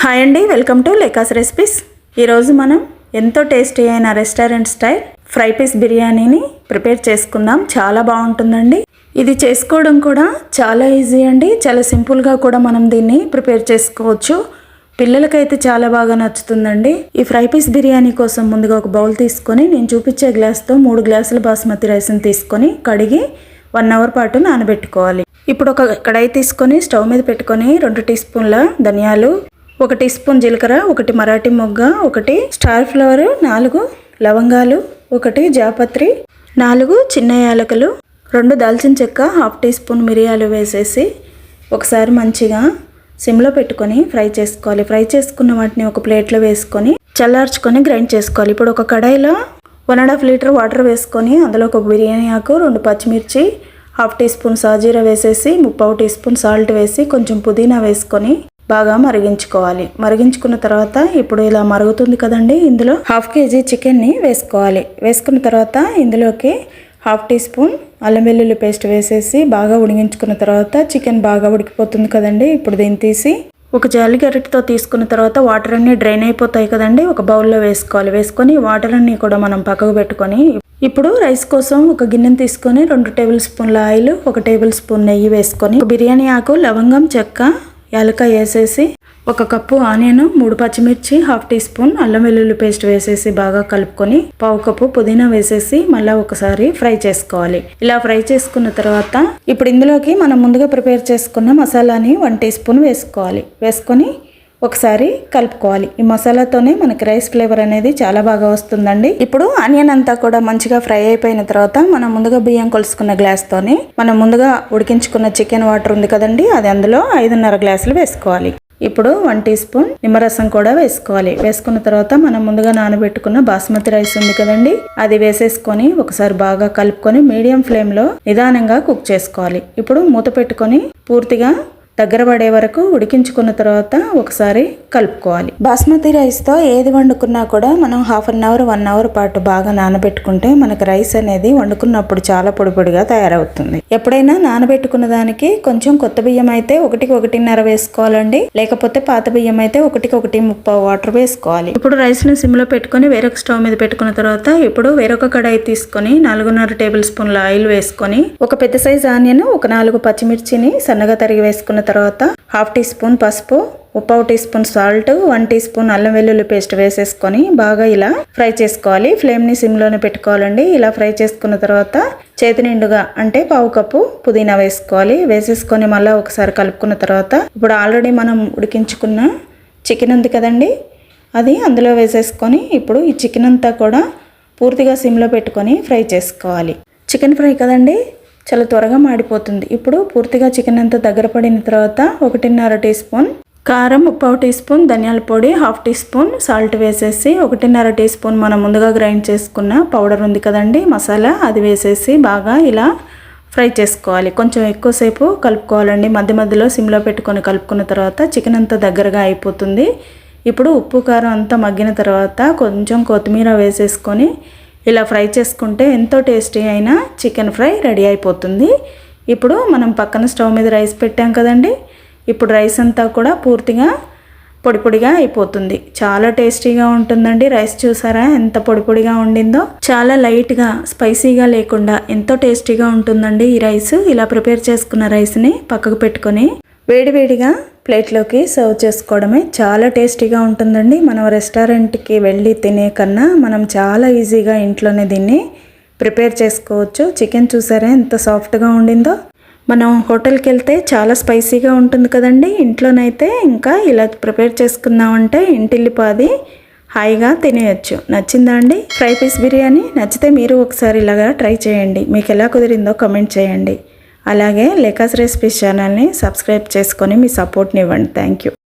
Hi అండి, welcome to లేకాస్ recipes. ఈరోజు మనం ఎంతో టేస్టీ అయిన రెస్టారెంట్ స్టైల్ ఫ్రై పీస్ బిర్యానీని ప్రిపేర్ చేసుకుందాం. చాలా బాగుంటుందండి. ఇది చేసుకోవడం కూడా చాలా ఈజీ అండి. చాలా సింపుల్గా కూడా మనం దీన్ని ప్రిపేర్ చేసుకోవచ్చు. పిల్లలకైతే చాలా బాగా నచ్చుతుందండి. ఈ ఫ్రై పీస్ బిర్యానీ కోసం ముందుగా ఒక బౌల్ తీసుకొని నేను చూపించే గ్లాస్తో 3 గ్లాసుల బాస్మతి రైస్ని తీసుకొని కడిగి 1 అవర్ పాటు నానబెట్టుకోవాలి. ఇప్పుడు ఒక కడాయి తీసుకొని స్టవ్ మీద పెట్టుకొని 2 టీ స్పూన్ల ధనియాలు, 1 టీ స్పూన్ జీలకర్ర, 1 మరాఠీ మొగ్గ, 1 స్టార్ ఫ్లవర్, 4 లవంగాలు, 1 జాపత్రి, 4 చిన్న యాలకులు, 2 దాల్చిన చెక్క, 1/2 టీ స్పూన్ మిరియాలు వేసేసి ఒకసారి మంచిగా సిమ్లో పెట్టుకొని ఫ్రై చేసుకోవాలి. ఫ్రై చేసుకున్న వాటిని ఒక ప్లేట్లో వేసుకొని చల్లార్చుకొని గ్రైండ్ చేసుకోవాలి. ఇప్పుడు ఒక కడాయిలో 1.5 లీటర్ వాటర్ వేసుకొని అందులో ఒక బిర్యానీ ఆకు, 2 పచ్చిమిర్చి, 1/2 టీ స్పూన్ సాజీరా వేసేసి 3/4 టీ స్పూన్ సాల్ట్ వేసి కొంచెం పుదీనా వేసుకొని బాగా మరిగించుకోవాలి. మరిగించుకున్న తర్వాత ఇప్పుడు ఇలా మరుగుతుంది కదండి, ఇందులో 1/2 కేజీ చికెన్ని వేసుకోవాలి. వేసుకున్న తర్వాత ఇందులోకి 1/2 టీ స్పూన్ అల్లం వెల్లుల్లి పేస్ట్ వేసేసి బాగా ఉడికించుకున్న తర్వాత చికెన్ బాగా ఉడికిపోతుంది కదండి. ఇప్పుడు దీన్ని తీసి ఒక జాలి గరిటెతో తీసుకున్న తర్వాత వాటర్ అన్నీ డ్రైన్ అయిపోతాయి కదండి. ఒక బౌల్లో వేసుకోవాలి. వేసుకొని వాటర్ అన్నీ కూడా మనం పక్కకు పెట్టుకొని ఇప్పుడు రైస్ కోసం ఒక గిన్నెని తీసుకొని 2 టేబుల్ స్పూన్ల ఆయిల్, 1 టేబుల్ స్పూన్ నెయ్యి వేసుకొని బిర్యానీ ఆకు, లవంగం, చెక్క, యాలకాయ వేసేసి 1 కప్పు ఆనియన్, 3 పచ్చిమిర్చి, 1/2 టీ స్పూన్ అల్లం వెల్లుల్లి పేస్ట్ వేసేసి బాగా కలుపుకొని 1/4 కప్పు పుదీనా వేసేసి మళ్ళీ ఒకసారి ఫ్రై చేసుకోవాలి. ఇలా ఫ్రై చేసుకున్న తర్వాత ఇప్పుడు ఇందులోకి మనం ముందుగా ప్రిపేర్ చేసుకున్న మసాలాని 1 టీ స్పూన్ వేసుకోవాలి. వేసుకొని ఒకసారి కలుపుకోవాలి. ఈ మసాలాతోనే మనకి రైస్ ఫ్లేవర్ అనేది చాలా బాగా వస్తుందండి. ఇప్పుడు ఆనియన్ అంతా కూడా మంచిగా ఫ్రై అయిపోయిన తర్వాత మనం ముందుగా బియ్యం కొలుసుకున్న గ్లాస్తోని మనం ముందుగా ఉడికించుకున్న చికెన్ వాటర్ ఉంది కదండి, అది అందులో 5.5 గ్లాసులు వేసుకోవాలి. ఇప్పుడు 1 టీ స్పూన్ నిమ్మరసం కూడా వేసుకోవాలి. వేసుకున్న తర్వాత మనం ముందుగా నానబెట్టుకున్న బాస్మతి రైస్ ఉంది కదండి, అది వేసేసుకొని ఒకసారి బాగా కలుపుకొని మీడియం ఫ్లేమ్లో నిదానంగా కుక్ చేసుకోవాలి. ఇప్పుడు మూత పెట్టుకొని పూర్తిగా దగ్గర పడే వరకు ఉడికించుకున్న తర్వాత ఒకసారి కలుపుకోవాలి. బాస్మతి రైస్తో ఏది వండుకున్నా కూడా మనం 1/2 అవర్ 1 అవర్ పాటు బాగా నానబెట్టుకుంటే మనకు రైస్ అనేది వండుకున్నప్పుడు చాలా పొడి పొడిగా తయారవుతుంది. ఎప్పుడైనా నానబెట్టుకున్న దానికి కొంచెం కొత్త బియ్యం అయితే 1కి 1.5 వేసుకోవాలండి. లేకపోతే పాత బియ్యం అయితే 1కి 1.35 వాటర్ వేసుకోవాలి. ఇప్పుడు రైస్ని సిమ్లో పెట్టుకొని వేరొక స్టవ్ మీద పెట్టుకున్న తర్వాత ఇప్పుడు వేరొక కడాయి తీసుకొని 4.5 టేబుల్ స్పూన్ల ఆయిల్ వేసుకొని ఒక పెద్ద సైజ్ ఆనియన్, 4 పచ్చిమిర్చిని సన్నగా తరిగి వేసుకున్న తర్వాత 1/2 టీ స్పూన్ పసుపు, 1/4 teaspoon salt, 1 teaspoon అల్లం వెల్లుల్లి పేస్ట్ వేసేసుకొని బాగా ఇలా ఫ్రై చేసుకోవాలి. ఫ్లేమ్ని సిమ్లోనే పెట్టుకోవాలండి. ఇలా ఫ్రై చేసుకున్న తర్వాత చేతి నిండుగా అంటే 1/4 కప్పు పుదీనా వేసుకోవాలి. వేసేసుకొని మళ్ళీ ఒకసారి కలుపుకున్న తర్వాత ఇప్పుడు ఆల్రెడీ మనం ఉడికించుకున్న చికెన్ ఉంది కదండి, అది అందులో వేసేసుకొని ఇప్పుడు ఈ చికెన్ అంతా కూడా పూర్తిగా సిమ్లో పెట్టుకొని ఫ్రై చేసుకోవాలి. చికెన్ ఫ్రై కదండి, చాలా త్వరగా మాడిపోతుంది. ఇప్పుడు పూర్తిగా చికెన్ అంతా దగ్గర పడిన తర్వాత 1.5 టీ స్పూన్ కారం, 1/4 టీ స్పూన్ ధనియాల పొడి, 1/2 టీ స్పూన్ సాల్ట్ వేసేసి 1.5 టీ స్పూన్ మనం ముందుగా గ్రైండ్ చేసుకున్న పౌడర్ ఉంది కదండి మసాలా, అది వేసేసి బాగా ఇలా ఫ్రై చేసుకోవాలి. కొంచెం ఎక్కువసేపు కలుపుకోవాలండి. మధ్య మధ్యలో సిమ్లో పెట్టుకొని కలుపుకున్న తర్వాత చికెన్ అంతా దగ్గరగా అయిపోతుంది. ఇప్పుడు ఉప్పు కారం అంతా మగ్గిన తర్వాత కొంచెం కొత్తిమీర వేసేసుకొని ఇలా ఫ్రై చేసుకుంటే ఎంతో టేస్టీ అయిన చికెన్ ఫ్రై రెడీ అయిపోతుంది. ఇప్పుడు మనం పక్కన స్టవ్ మీద రైస్ పెట్టాం కదండి, ఇప్పుడు రైస్ అంతా కూడా పూర్తిగా పొడి పొడిగా అయిపోతుంది. చాలా టేస్టీగా ఉంటుందండి. రైస్ చూసారా ఎంత పొడి పొడిగా ఉండిందో. చాలా లైట్గా స్పైసీగా లేకుండా ఎంతో టేస్టీగా ఉంటుందండి ఈ రైస్. ఇలా ప్రిపేర్ చేసుకున్న రైస్ని పక్కకు పెట్టుకొని వేడివేడిగా ప్లేట్లోకి సర్వ్ చేసుకోవడమే చాలా టేస్టీగా ఉంటుందండి. మనం రెస్టారెంట్కి వెళ్ళి తినే కన్నా మనం చాలా ఈజీగా ఇంట్లోనే దీన్ని ప్రిపేర్ చేసుకోవచ్చు. చికెన్ చూసారా ఎంత సాఫ్ట్గా ఉండిందో. మనం హోటల్కి వెళ్తే చాలా స్పైసీగా ఉంటుంది కదండి, ఇంట్లోనైతే ఇంకా ఇలా ప్రిపేర్ చేసుకున్నామంటే ఇంటిల్లిపాది హాయిగా తినేయచ్చు. నచ్చిందా అండి ఫ్రై పీస్ బిర్యానీ? నచ్చితే మీరు ఒకసారి ఇలాగా ట్రై చేయండి. మీకు ఎలా కుదిరిందో కమెంట్ చేయండి. అలాగే లేకాస్ రెసిపీస్ ఛానల్ని సబ్స్క్రైబ్ చేసుకొని మీ సపోర్ట్ని ఇవ్వండి. Thank you.